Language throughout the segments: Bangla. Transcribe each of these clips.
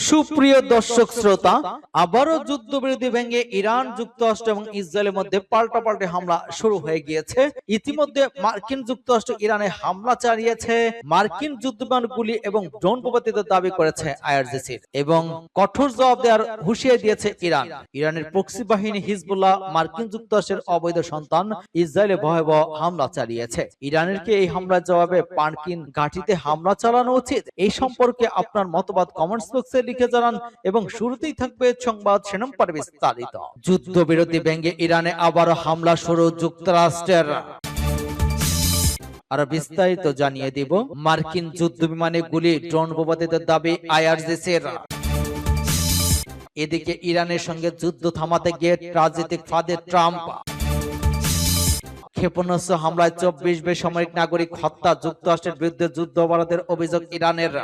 সুপ্রিয় দর্শক শ্রোতা, আবারও যুদ্ধবিরতি ভেঙে ইরান, যুক্তরাষ্ট্র এবং ইসরায়েলের মধ্যে পাল্টাপাল্টি হামলা শুরু হয়ে গিয়েছে। ইতিমধ্যে মার্কিন যুক্তরাষ্ট্র ইরানে হামলা চালিয়েছে, মার্কিন যুদ্ধবিমান, গুলি এবং ড্রোন প্রতিরোধের দাবি করেছে আইআরজিসি এবং কঠোর জবাব দেওয়ার হুঁশিয়ারি দিয়েছে ইরান। ইরানের প্রক্সি বাহিনী হিজবুল্লাহ মার্কিন যুক্তরাষ্ট্রের অবৈধ সন্তান ইসরায়েলে ভয়াবহ হামলা চালিয়েছে। ইরানের কি এই হামলার জবাবে মার্কিন ঘাঁটিতে হামলা চালানো উচিত? এই সম্পর্কে আপনার মতবাদ কমেন্টস বক্সে লিখে জানান এবং শুরুতেই থাকবে সংবাদ শিরোনাম বিস্তারিত। যুদ্ধবিরতি ভেঙে ইরানে আবারও হামলা শুরু যুক্তরাষ্ট্রের। আর বিস্তারিত জানিয়ে দিব। মার্কিন যুদ্ধ বিমানে গুলি, ড্রোন প্রতিরোধের দাবি আইআরজিসির। এদিকে ইরানের সঙ্গে যুদ্ধ থামাতে গিয়ে রাজনৈতিক ফাঁদে ট্রাম্প। ক্ষেপণাস্ত্র হামলায় 24 বেসামরিক নাগরিক হত্যা, যুক্তরাষ্ট্রের বিরুদ্ধে যুদ্ধ অপরাধের অভিযোগ ইরানের।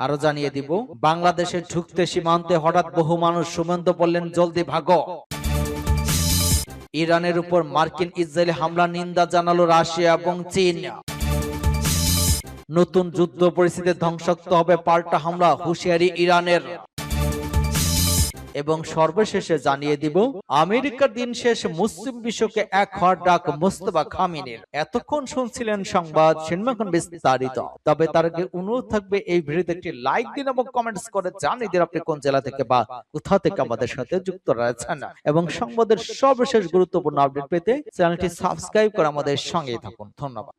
আরো জানিয়ে দিব, বাংলাদেশে ঢুকতে সীমান্তে হঠাৎ বহু মানুষ, সুমন্ত বললেন জলদি ভাগো। ইরানের উপর মার্কিন ইসরায়েলি হামলা নিন্দা জানালো রাশিয়া এবং চীন। নতুন যুদ্ধ পরিস্থিতি ধ্বংসাত্মক হবে পাল্টা হামলা, হুঁশিয়ারি ইরানের। এবং সর্বশেষে জানিয়ে দিব, আমেরিকার দিন শেষ, মুসলিম বিশ্বকে এক হওয়ার ডাক মোস্তফা খামেনির। এতক্ষণ শুনছিলেন সংবাদ শিরোনাম বিস্তারিত। তবে তার আগে অনুরোধ থাকবে এই ভিডিওতে একটি লাইক দিন এবং কমেন্টস করে জানিয়ে দিন আপনি কোন জেলা থেকে বা কোথা থেকে আমাদের সাথে যুক্ত রয়েছেন, এবং সংবাদের সর্বশেষ গুরুত্বপূর্ণ আপডেট পেতে চ্যানেলটি সাবস্ক্রাইব করে আমাদের সঙ্গেই থাকুন। ধন্যবাদ।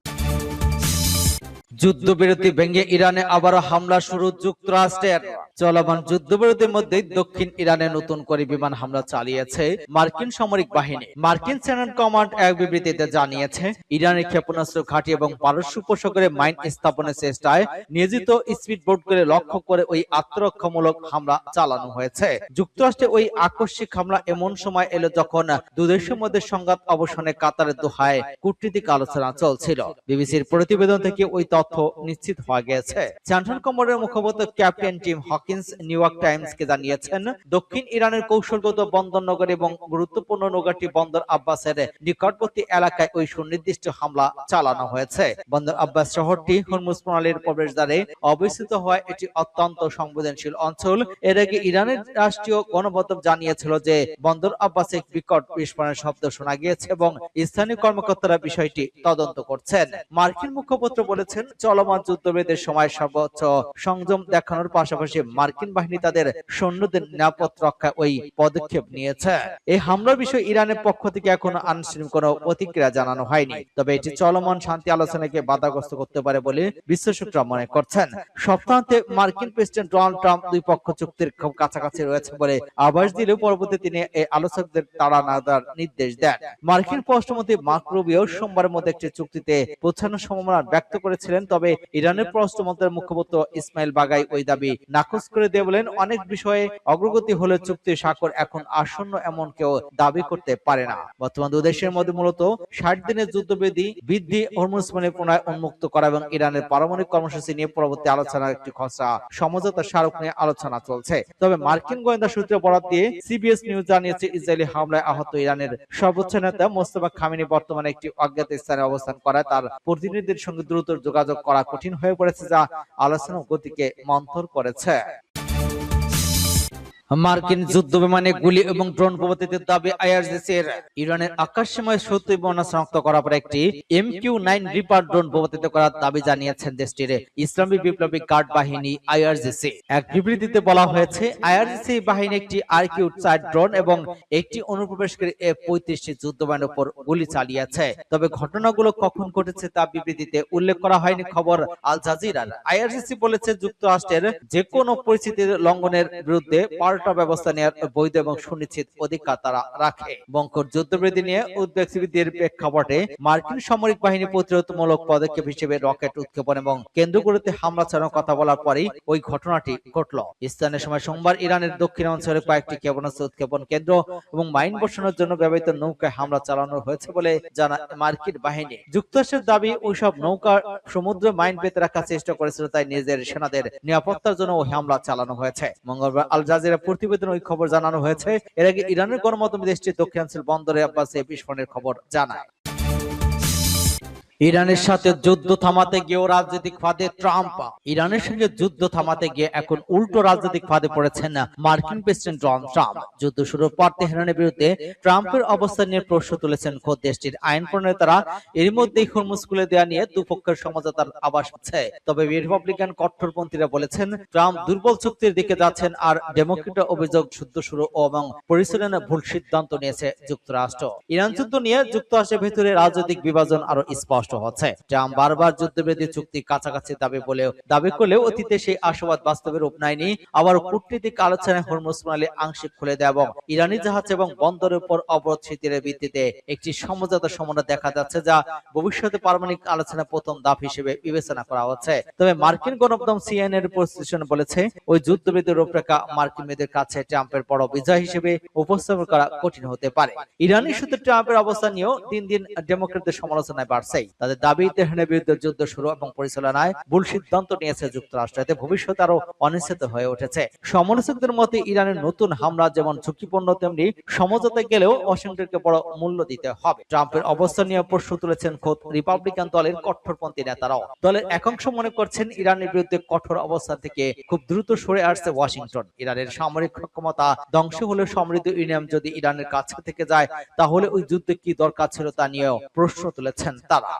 যুদ্ধবিরতি ভেঙে ইরানে আবারও হামলা শুরু যুক্তরাষ্ট্রের। চলমান যুদ্ধবিরতির মধ্যে দক্ষিণ ইরানে নতুন করে বিমান হামলা চালিয়েছে মার্কিন সামরিক বাহিনী। মার্কিন সেন্ট্রাল কমান্ড এক বিবৃতিতে জানিয়েছে, ইরানের ক্ষেপণাস্ত্র ঘাঁটি এবং পারস্য উপসাগরে মাইন স্থাপনের চেষ্টায় নিয়োজিত স্পিডবোটগুলো লক্ষ্য করে ওই আত্মরক্ষামূলক হামলা চালানো হয়েছে। যুক্তরাষ্ট্রে ওই আকস্মিক হামলা এমন সময় এলো যখন দুদেশের মধ্যে সংঘাত অবসানে কাতারের দোহায় কূটনীতিক আলোচনা চলছিল। বিবিসির প্রতিবেদন থেকে ওই তথ্য নিশ্চিত হয়ে গেছে। সেন্ট্রাল কমান্ডের মুখপাত্র captain Tim Hawkins New York টাইমসকে জানিয়েছেন, দক্ষিণ ইরানের কৌশলগত বন্দর নগর এবং গুরুত্বপূর্ণ নগরটি বন্দর আব্বাসের নিকটবর্তী এলাকায় ওই সুনির্দিষ্ট হামলা চালানো হয়েছে। বন্দর আব্বাস শহরটি হরমুজ প্রণালীর প্রবেশদ্বারে অবস্থিত হওয়ায় এটি অত্যন্ত সংবেদনশীল অঞ্চল। এর আগে ইরানের রাষ্ট্রীয় গণমাধ্যম জানিয়েছিল যে বন্দর আব্বাসে বিকট বিস্ফোরণের শব্দ শোনা গিয়েছে এবং স্থানীয় কর্মকর্তারা বিষয়টি তদন্ত করছেন। মার্কিন মুখপাত্র বলেছেন, চলমান যুদ্ধবিরতির সময় সর্বোচ্চ সংযম দেখানোর পাশাপাশি মার্কিন বাহিনী তাদের সৈন্যদের নিরাপদ রক্ষায় ওই পদক্ষেপ নিয়েছে। এই হামলার বিষয়ে ইরানের পক্ষ থেকে এখনো আনুষ্ঠানিক কোনো প্রতিক্রিয়া জানানো হয়নি, তবে এটি চলমান শান্তি আলোচনাকে বাধাগ্রস্ত করতে পারে বলে বিশ্লেষকরা মনে করছেন। সপ্তাহান্তে মার্কিন প্রেসিডেন্ট ডোনাল্ড ট্রাম্প দুই পক্ষ চুক্তির খুব কাছাকাছি রয়েছে বলে আভাস দিলেও পরবর্তী তিনি এই আলোচকদের তাড়া না দেওয়ার নির্দেশ দেন। মার্কিন পররাষ্ট্রমন্ত্রী মার্ক রুবিও সোমবারের মধ্যে একটি চুক্তিতে পৌঁছানোর সম্ভাবনা ব্যক্ত করেছিলেন, তবে ইরানের পররাষ্ট্রমন্ত্রীর মুখপাত্র ইসমাইল বাগাই ওই দাবি নাকচ করে দিয়ে বলেন, অনেক বিষয়ে অগ্রগতি হলে চুক্তির স্বাক্ষর এখন আসন্ন এমন কেউ দাবি করতে পারে না। বর্তমান দুই দেশের মধ্যে মূলত 60 দিনের যুদ্ধবিরতি বৃদ্ধি, হরমুজ প্রণালী পুনরায় উন্মুক্ত করা এবং ইরানের পারমাণবিক কর্মসূচি নিয়ে পরবর্তী আলোচনার একটি খসড়া সমঝোতা স্মারক নিয়ে আলোচনা চলছে। তবে মার্কিন গোয়েন্দা সূত্রে বরাত দিয়ে সিবিএস নিউজ জানিয়েছে, ইসরায়েলি হামলায় আহত ইরানের সর্বোচ্চ নেতা মোস্তফা খামেনি বর্তমানে একটি অজ্ঞাত স্থানে অবস্থান করায় তার প্রতিনিধিদের সঙ্গে দ্রুত যোগাযোগ করা কঠিন হয়ে পড়েছে, যা আলোচনার গতিকে মন্থর করেছে। মার্কিন যুদ্ধ বিমানে গুলি এবং ড্রোন প্রতিরোধের দাবি আইআরজিসির। ইরানের আকাশসীমায় শত্রু বিমান শনাক্ত করার পর একটি MQ-9 রিপার ড্রোন প্রতিরোধ করার দাবি জানিয়েছেন দেশটির ইসলামী বিপ্লবী গার্ড বাহিনী আইআরজিসি। এক বিবৃতিতে বলা হয়েছে, আইআরজিসি বাহিনী একটি RQ-4 ড্রোন এবং একটি অনুপ্রবেশকারী F-35 যুদ্ধ বিমানের উপর গুলি চালিয়েছে। তবে ঘটনাগুলো কখন ঘটেছে তা বিবৃতিতে উল্লেখ করা হয়নি, খবর আল জাজিরার। আইআরজিসি বলেছে, যুক্তরাষ্ট্রের যে কোনো পরিস্থিতির লঙ্ঘনের বিরুদ্ধে পাল্টা ব্যবস্থা নেওয়ার বৈধ এবং সুনিশ্চিত অধিকার তারা রাখে। বঙ্কর যুদ্ধবিরতি নিয়ে উদ্বেগ বৃদ্ধির প্রেক্ষাপটে মার্কিন সামরিক বাহিনী প্রতিরোধমূলক পদক্ষেপ হিসেবে রকেট উৎক্ষেপণ এবং কেন্দ্রগুলোতে হামলা চালানোর কথা বলার পরেই ওই ঘটনাটি ঘটল। স্থানীয় সময় সোমবার ইরানের দক্ষিণাঞ্চলে কয়েকটি ক্ষেপণাস্ত্র উৎক্ষেপণ কেন্দ্র এবং মাইন বসানোর জন্য ব্যবহৃত নৌকায় হামলা চালানো হয়েছে বলে জানায় মার্কিন বাহিনী। যুক্তরাষ্ট্রের দাবি, ওইসব নৌকা সমুদ্র মাইন পেতে রাখার চেষ্টা করেছিল, তাই নিজের সেনাদের নিরাপত্তার জন্য ওই হামলা চালানো হয়েছে। মঙ্গলবার আল জাজিরা প্রতিবেদন ওই খবর জানানো হয়েছে। এর আগে ইরানের গণমাধ্যম দেশটির দক্ষিণাঞ্চল বন্দরে আব্বাসে বিস্ফোরণের খবর জানায়। ইরানের সাথে যুদ্ধ থামাতে গিয়েও রাজনৈতিক ফাঁদে ট্রাম্প। ইরানের সঙ্গে যুদ্ধ থামাতে গিয়ে এখন উল্টো রাজনৈতিক ফাঁদে পড়েছেন মার্কিন প্রেসিডেন্ট ডোনাল্ড ট্রাম্প। যুদ্ধ শুরুর পর তেহরানের বিরুদ্ধে ট্রাম্পের অবস্থান নিয়ে প্রশ্ন তুলেছেন খোদ দেশটির আইন প্রণেতারা। এর মধ্যেই হরমুজ খুলে দেওয়া নিয়ে দুপক্ষের সমঝোতার আভাস হচ্ছে। তবে রিপাবলিকান কট্টরপন্থীরা বলেছেন ট্রাম্প দুর্বল চুক্তির দিকে যাচ্ছেন, আর ডেমোক্রেটরা অভিযোগ যুদ্ধ শুরু এবং পরিচালনা ভুল সিদ্ধান্ত নিয়েছে যুক্তরাষ্ট্র। ইরান যুদ্ধ নিয়ে যুক্তরাষ্ট্রের ভেতরে রাজনৈতিক বিভাজন আরো স্পষ্ট হচ্ছে। ট্রাম্প বারবার যুদ্ধবিরতি চুক্তি কাছাকাছি দাবি করলেও অতীতে সেই আশাবাদ বাস্তবে রূপ নেয়নি। আবার কূটনীতিক আলোচনায় হরমুজ প্রণালী আংশিক খুলে দেয় এবং ইরানি জাহাজ এবং বন্দরের উপর অবরোধ শিথিলের ভিত্তিতে একটি সমঝোতা সম্ভাবনা দেখা যাচ্ছে, যা ভবিষ্যতে পারমাণবিক আলোচনার প্রথম ধাপ হিসেবে বিবেচনা করা হচ্ছে। তবে মার্কিন গণমাধ্যম সিএনএন এর প্রতিবেদন বলেছে ওই যুদ্ধবিরতির রূপরেখা মার্কিনদের কাছে ট্রাম্পের বড় বিজয় হিসেবে উপস্থাপন করা কঠিন হতে পারে। ইরানি সূত্রে ট্রাম্পের অবস্থান নিয়েও দিন দিন ডেমোক্রেটদের সমালোচনায় বাড়ছে। তাদের দাবি তেহরানের বিরুদ্ধে যুদ্ধ শুরু এবং পরিচালনায় ভুল সিদ্ধান্ত নিয়েছে যুক্তরাষ্ট্র, এতে ভবিষ্যৎ আরো অনিশ্চিত হয়ে উঠেছে। সমালোচকদের মতে ইরানের নতুন হামলা যেমন ঝুঁকিপূর্ণ, তেমনি সমঝোতায় গেলেও ওয়াশিংটনকে বড় মূল্য দিতে হবে। ট্রাম্পের অবস্থান নিয়ে প্রশ্ন তুলেছেন খোদ রিপাবলিকান দলের কট্টরপন্থী নেতারাও। দলের একাংশ মনে করছেন ইরানের বিরুদ্ধে কঠোর অবস্থান থেকে খুব দ্রুত সরে আসছে ওয়াশিংটন। ইরানের সামরিক সক্ষমতা ধ্বংস হলে সমৃদ্ধ ইউরেনিয়াম যদি ইরানের কাছে থেকে যায়, তাহলে ওই যুদ্ধে কি দরকার ছিল তা নিয়েও প্রশ্ন তুলেছেন তারা।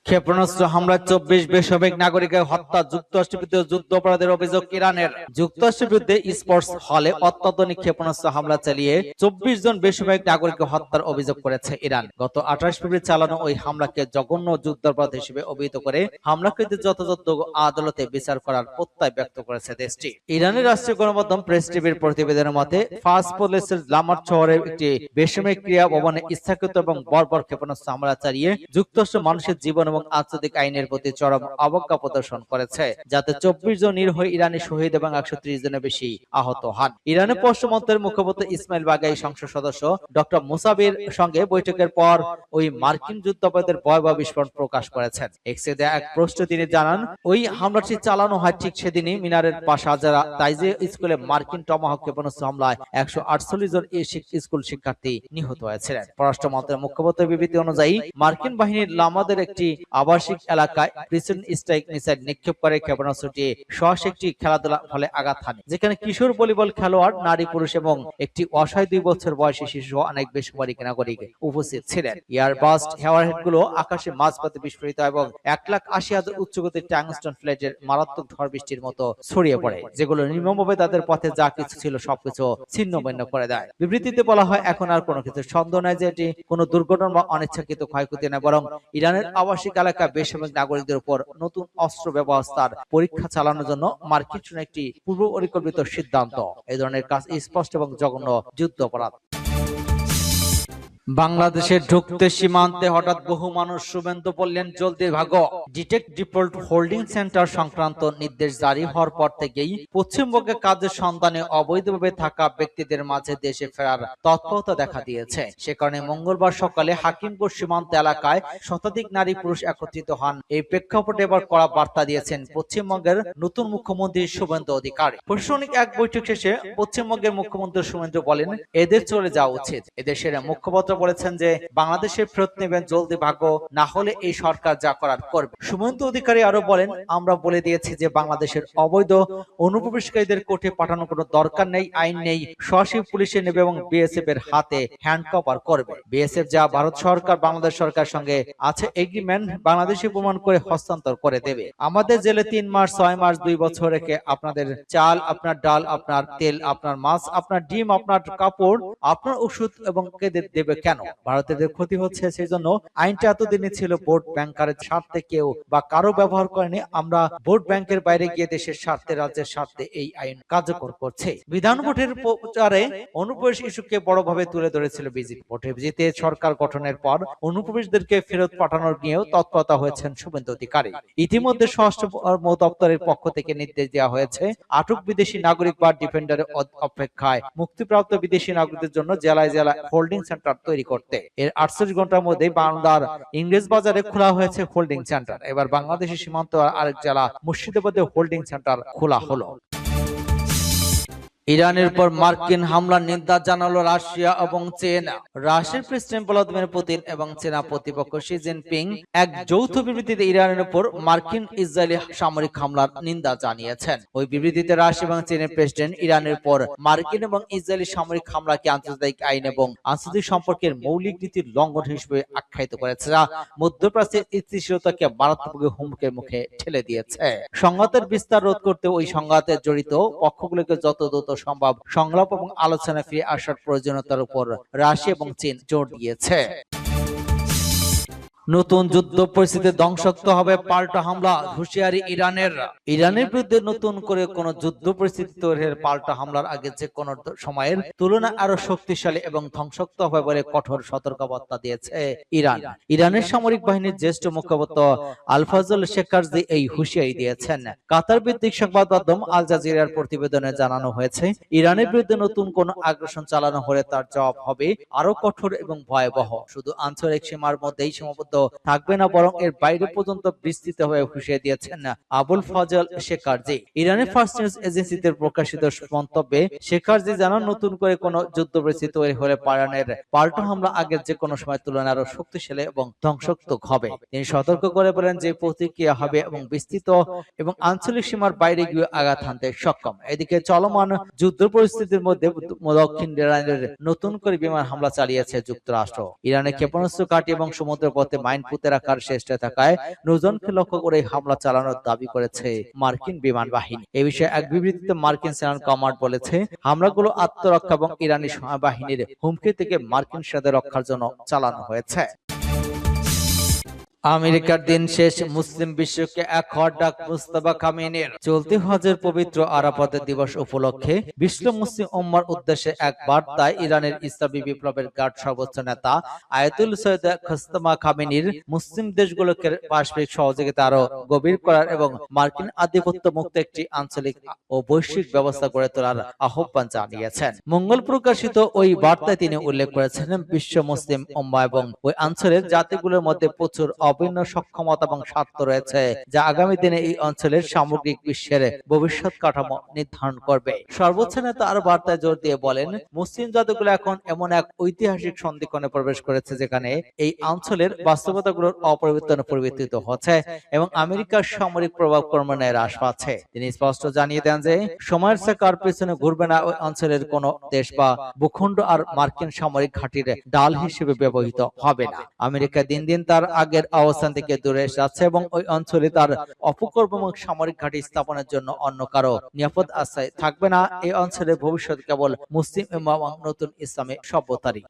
ক্ষেপণাস্ত্র হামলায় 24 বেসামরিক নাগরিকের হত্যা, যুক্তরাষ্ট্রের বিরুদ্ধে যুদ্ধ অপরাধের অভিযোগ ইরানের। যুক্তরাষ্ট্রের বিরুদ্ধে স্পোর্টস হলে অত্যাধুনিক ক্ষেপণাস্ত্র হামলা চালিয়ে 24 জন বেসামরিক নাগরিককে হত্যার অভিযোগ করেছে ইরান। গত 28 ফেব্রুয়ারি চালানো ওই হামলাকে জঘন্য যুদ্ধাপরাধ হিসেবে অভিহিত করে হামলাকারীদের যথাযথ আদালতে বিচার করার প্রত্যয় ব্যক্ত করেছে দেশটি। ইরানের রাষ্ট্রীয় গণমাধ্যম প্রেস টিভির প্রতিবেদনের মতে ফার্স্ট প্রদেশের লামাট শহরের একটি বেসামরিক ক্রিয়া ভবনে ইচ্ছাকৃত এবং বর্বর ক্ষেপণাস্ত্র হামলা চালিয়ে যুক্তরাষ্ট্র মানুষের জীবন এবং আন্তর্জাতিক আইনের প্রতি চরম অবজ্ঞা প্রদর্শন করেছে, যাতে 24 জন নিরীহ ইরানি শহীদ এবং 130 জনের বেশি আহত হন। ইরানের পররাষ্ট্র মন্ত্রণালয়ের মুখপাত্র ইসমাইল বাগাই সংসদ সদস্য ডক্টর মুসাবির সঙ্গে বৈঠকের পর ওই মার্কিন যুদ্ধাপরাধের ভয়াবহ বিস্ফোরণ প্রকাশ করেছেন। এক্সে দেয়া এক প্রশ্নে তিনি জানান, ওই হামলাটি চালানো হয় ঠিক সেদিনই মিনারের পাশে হাজারা তাইজে স্কুলে মার্কিন টমাহক ক্ষেপণাস্ত্র হামলায় 148 জন স্কুল শিক্ষার্থী নিহত হয়েছিলেন। পররাষ্ট্র মন্ত্রণালয়ের মুখপাত্রের বিবৃতি অনুযায়ী মার্কিন বাহিনীর লামাদের একটি আবাসিক এলাকায় প্রিসিশন স্ট্রাইক মিসাইল নিক্ষেপ করে ক্ষেপণাস্ত্রটি সহসা একটি খেলাধুলা ফলে আঘাত হানে, যেখানে কিশোর ভলিবল খেলোয়াড়, নারী, পুরুষ এবং একটি অসহায় 2 বছর বয়সী শিশু অনেক বেসামরিক নাগরিক উপস্থিত ছিলেন। এয়ারবাস্ট হেওয়ারহেডগুলো আকাশে মাঝপথে বিস্ফোরিত এবং 1,80,000 উচ্চগতির ট্যাংস্টন ফ্লেটের মারাত্মক ঝড় বৃষ্টির মতো ছড়িয়ে পড়ে, যেগুলো নির্মমভাবে তাদের পথে যা কিছু ছিল সবকিছু ছিন্নভিন্ন করে দেয়। বিবৃতিতে বলা হয়, এখন আর কোনো কিছু সন্দেহ নাই যে এটি কোনো দুর্ঘটনা বা অনিচ্ছাকৃত ক্ষয়ক্ষতি নয়, বরং ইরানের আবাসিক এলাকা বেসামরিক নাগরিকদের উপর নতুন অস্ত্র ব্যবস্থার পরীক্ষা চালানোর জন্য মার্কিন একটি পূর্ব পরিকল্পিত সিদ্ধান্ত। এই ধরনের কাজ স্পষ্ট এবং জঘন্য যুদ্ধ অপরাধ। বাংলাদেশে ঢুকতে সীমান্তে হঠাৎ বহু মানুষ, শুভেন্দু বললেন জলদি ভাগো। ডিটেক্ট ডিপোর্ট হোল্ডিং সেন্টার সংক্রান্ত নির্দেশ জারি হওয়ার পর থেকেই পশ্চিমবঙ্গে কাজের সন্ধানে অবৈধভাবে থাকা ব্যক্তিদের মাঝে দেশে ফেরার তৎপরতা দেখা দিয়েছে। সে কারণে মঙ্গলবার সকালে হাকিমপুর সীমান্ত এলাকায় শতাধিক নারী পুরুষ একত্রিত হন। এই প্রেক্ষাপটে এবার কড়া বার্তা দিয়েছেন পশ্চিমবঙ্গের নতুন মুখ্যমন্ত্রী শুভেন্দু অধিকারী। প্রশাসনিক এক বৈঠক শেষে পশ্চিমবঙ্গের মুখ্যমন্ত্রী শুভেন্দু বলেন, এদের চলে যাওয়া উচিত। এদেশের মুখপাত্র বলেছেন যে বাংলাদেশে ফেরত নেবেন, জলদি ভাগ্য, না হলে এই সরকার যা করার করবে। শুভেন্দু অধিকারী আরো বলেন, আমরা বলে দিয়েছি যে বাংলাদেশের অবৈধ অনুপ্রবেশকারীদের কোর্টে পাঠানোর কোনো দরকার নেই, আইন নেই, সরাসরি পুলিশে নেবে এবং বিএসএফ এর হাতে হ্যান্ডকভার করবে। বিএসএফ যা ভারত সরকার বাংলাদেশ সরকারের সঙ্গে আছে এগ্রিমেন্ট বাংলাদেশে প্রমাণ করে হস্তান্তর করে দেবে। আমাদের জেলে 3 মাস, 6 মাস, 2 বছর রেখে আপনাদের চাল, আপনার ডাল, আপনার তেল, আপনার মাছ, আপনার ডিম, আপনার কাপড়, আপনার ওষুধ এবং কেদের দেবে কেন? ভারতের ক্ষতি হচ্ছে, সেই জন্য আইনটা এতদিনে ছিল ভোট ব্যাংকারের স্বার্থে কেউ বা কারো ব্যবহার করেনি। আমরা ভোট ব্যাংকের বাইরে গিয়ে দেশের স্বার্থে, রাজ্যের স্বার্থে এই আইন কার্যকর করছে। বিধান ভোটের প্রচারে অনুপ্রবেশ ইস্যুকে বড়ভাবে তুলে ধরেছিল বিজেপি। ভোটে জিতে সরকার গঠনের পর অনুপ্রবেশদেরকে ফেরত পাঠানোর নিয়েও তৎপরতা হয়েছেন শুভেন্দু অধিকারী। ইতিমধ্যে স্বরাষ্ট্র দপ্তরের পক্ষ থেকে নির্দেশ দেওয়া হয়েছে, আটক বিদেশি নাগরিক বা ডিফেন্ডারের অপেক্ষায় মুক্তিপ্রাপ্ত বিদেশি নাগরিকদের জন্য জেলায় জেলায় হোল্ডিং সেন্টার তৈরি করতে। এর 48 ঘন্টার মধ্যে বাংলার ইংরেজ বাজারে খোলা হয়েছে হোল্ডিং সেন্টার। এবার বাংলাদেশের সীমান্ত আরেক জেলা মুর্শিদাবাদে হোল্ডিং সেন্টার খোলা হলো। ইরানের পর মার্কিন হামলার নিন্দা জানালো রাশিয়া এবং চীন। রাশিয়ার প্রেসিডেন্ট ভ্লাদিমির পুতিন এবং চীনা প্রতিপক্ষ শি জিনপিং এক যৌথ বিবৃতিতে ইরানের উপর মার্কিন ইসরায়েলি সামরিক হামলার নিন্দা জানিয়েছেন। ওই বিবৃতিতে রাশিয়া এবং চীনের প্রেসিডেন্ট ইরানের পর মার্কিন এবং ইসরায়েলি সামরিক হামলাকে আন্তর্জাতিক আইন এবং আন্তর্জাতিক সম্পর্কের মৌলিক নীতির লঙ্ঘন হিসেবে আখ্যায়িত করেছে, যা মধ্যপ্রাচ্যের স্থিতিশীলতাকে মারাত্মক হুমকির মুখে ঠেলে দিয়েছে। সংঘাতের বিস্তার রোধ করতে ওই সংঘাতে জড়িত পক্ষগুলোকে যত দ্রুত সম্ভব সংলাপ এবং আলোচনা ফিরে আসার প্রয়োজনীয়তার উপর রাশিয়া এবং চীন জোর দিয়েছে। নতুন যুদ্ধ পরিস্থিতি ধ্বংসাত্মক হবে পাল্টা হামলা, হুঁশিয়ারি ইরানের। ইরানের বিরুদ্ধে নতুন করে কোন যুদ্ধ পরিস্থিতি তৈরির পাল্টা হামলার আগে যে কোন সময়ের তুলনায় আরো শক্তিশালী এবং ধ্বংসাত্মক হবে বলে কঠোর সতর্কবার্তা দিয়েছে ইরান। ইরানের সামরিক বাহিনীর জ্যেষ্ঠ মুখপাত্র আল-ফাজল শেখারজি এই হুঁশিয়ারি দিয়েছেন। কাতার ভিত্তিক সংবাদ মাধ্যম আল জাজিরার প্রতিবেদনে জানানো হয়েছে, ইরানের বিরুদ্ধে নতুন কোন আগ্রাসন চালানো হলে তার জবাব হবে আরো কঠোর এবং ভয়াবহ। শুধু আঞ্চলিক সীমার মধ্যেই সীমাবদ্ধ থাকবে না, বরং এর বাইরে পর্যন্ত বিস্তৃত হয়ে হুঁশিয়ারি দিয়েছেন আবুল ফাজল শেখারজি। ইরানের ফার্স্ট নিউজ এজেন্সিতে প্রকাশিত মন্তব্যে শেখারজি জানান, নতুন করে কোন যুদ্ধ পরিস্থিতি তৈরি হলে ইরানের পাল্টা হামলা আগের যে কোনো সময় তুলনায় আরো শক্তিশালী এবং ধ্বংসাত্মক হবে। তিনি সতর্ক করে বলেন যে প্রতিক্রিয়া হবে এবং বিস্তৃত এবং আঞ্চলিক সীমার বাইরে গিয়ে আঘাত হানতে সক্ষম। এদিকে চলমান যুদ্ধ পরিস্থিতির মধ্যে দক্ষিণ ইরানের নতুন করে বিমান হামলা চালিয়েছে যুক্তরাষ্ট্র। ইরানের ক্ষেপণাস্ত্র ঘাঁটি এবং সমুদ্র পথে মাইন পুঁতে রাখার চেষ্টা থাকায় নৌজনকে লক্ষ্য করে হামলা চালানোর দাবি করেছে মার্কিন বিমান বাহিনী। এ বিষয়ে এক বিবৃতিতে মার্কিন সেনার কমান্ড বলেছে, হামলাগুলো আত্মরক্ষা এবং ইরানি সেনাবাহিনীর হুমকি থেকে মার্কিন সেনাদের রক্ষার জন্য চালানো হয়েছে। আমেরিকার দিন শেষ, মুসলিম বিশ্বকে এক হওয়ার ডাক মুস্তাফা খামেনির। চলতি হজের পবিত্র আরাফাতের দিবস উপলক্ষে বিশ্ব মুসলিম উম্মার উদ্দেশ্যে এক বার্তায় ইরানের ইসলামী বিপ্লবের গার্ড সর্বোচ্চ নেতা আয়াতুল সৈয়দ মুস্তাফা খামেনির মুসলিম দেশগুলোকে পারস্পরিক সহযোগিতা আরো গভীর করার এবং মার্কিন আধিপত্য মুক্ত একটি আঞ্চলিক ও বৈশ্বিক ব্যবস্থা গড়ে তোলার আহ্বান জানিয়েছেন। মঙ্গল প্রকাশিত ওই বার্তায় তিনি উল্লেখ করেছেন, বিশ্ব মুসলিম উম্মা এবং ওই অঞ্চলের জাতিগুলোর মধ্যে প্রচুর অভিন্ন সক্ষমতা এবং স্বার্থ রয়েছে, যা আগামী দিনে এই অঞ্চলের সামগ্রিক বিশ্বের ভবিষ্যৎ কাঠামো নির্ধারণ করবে। সর্বোচ্চ নেতা আরো বার্তায় জোর দিয়ে বলেন, মুসলিম জাতিগুলো এখন এমন এক ঐতিহাসিক সন্ধিক্ষণে প্রবেশ করেছে যেখানে এই অঞ্চলের বাস্তবতাগুলোর অপরিবর্তনে পরিবর্তিত হচ্ছে এবং আমেরিকার সামরিক প্রভাব ক্রমে হ্রাস পাচ্ছে। তিনি স্পষ্ট জানিয়ে দেন যে সময়ের কার পেছনে ঘুরবে না, ওই অঞ্চলের কোন দেশ বা ভূখণ্ড আর মার্কিন সামরিক ঘাঁটির ডাল হিসেবে ব্যবহৃত হবে না। আমেরিকা দিন দিন তার আগের অবস্থান থেকে দূরে যাচ্ছে এবং ওই অঞ্চলে তার অপকর্ম এবং সামরিক ঘাঁটি স্থাপনের জন্য অন্য কারো নিরাপদ আশ্রয় থাকবে না। এই অঞ্চলের ভবিষ্যৎ কেবল মুসলিম এবং নতুন ইসলামী সভ্যতারই।